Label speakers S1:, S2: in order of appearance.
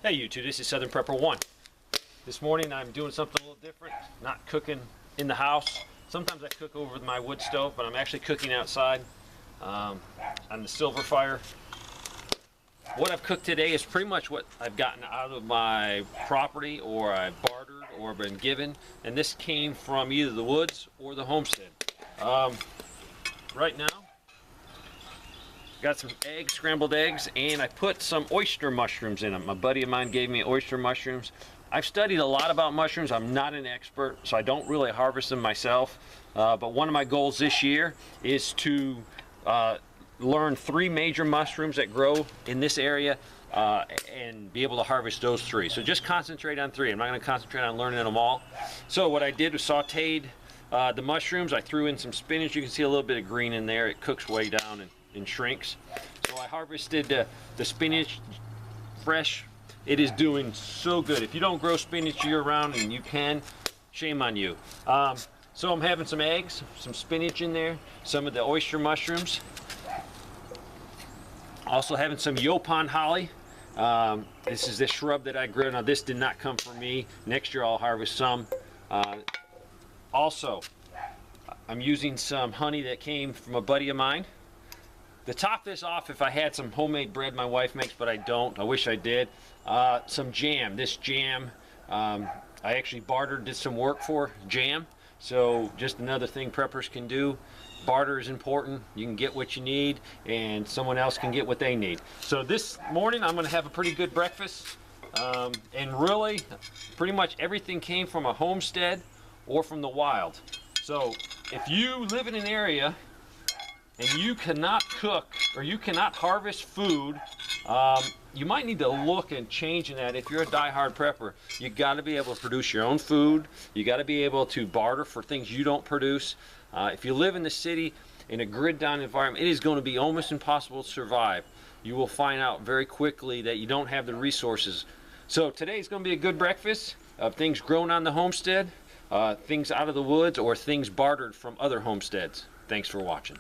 S1: Hey YouTube, this is Southern Prepper 1. This morning I'm doing something a little different, not cooking in the house. Sometimes I cook over my wood stove, but I'm actually cooking outside on the silver fire. What I've cooked today is pretty much what I've gotten out of my property, or I've bartered or been given, and this came from either the woods or the homestead. Right now got some eggs, scrambled eggs, and I put some oyster mushrooms in them. My buddy of mine gave me oyster mushrooms. I've studied a lot about mushrooms. I'm not an expert, so I don't really harvest them myself. But one of my goals this year is to learn 3 major mushrooms that grow in this area and be able to harvest those 3. So just concentrate on 3. I'm not going to concentrate on learning them all. So what I did was sauteed the mushrooms. I threw in some spinach. You can see a little bit of green in there. It cooks way down and shrinks. So I harvested the spinach fresh. It is doing so good. If you don't grow spinach year round, and you can, shame on you. So I'm having some eggs, some spinach in there, some of the oyster mushrooms. Also having some Yopon holly. This is the shrub that I grew. Now this did not come from me. Next year I'll harvest some. Also, I'm using some honey that came from a buddy of mine. To top this off, if I had some homemade bread my wife makes, but I don't, I wish I did, some jam. This jam, I actually bartered, did some work for jam. So just another thing preppers can do. Barter is important. You can get what you need, and someone else can get what they need. So this morning I'm going to have a pretty good breakfast, and really pretty much everything came from a homestead or from the wild. So if you live in an area and you cannot cook or you cannot harvest food, you might need to look and change in that. If you're a die-hard prepper, you got to be able to produce your own food. You got to be able to barter for things you don't produce. If you live in the city in a grid-down environment, it is going to be almost impossible to survive. You will find out very quickly that you don't have the resources. So today is going to be a good breakfast of things grown on the homestead, things out of the woods, or things bartered from other homesteads. Thanks for watching.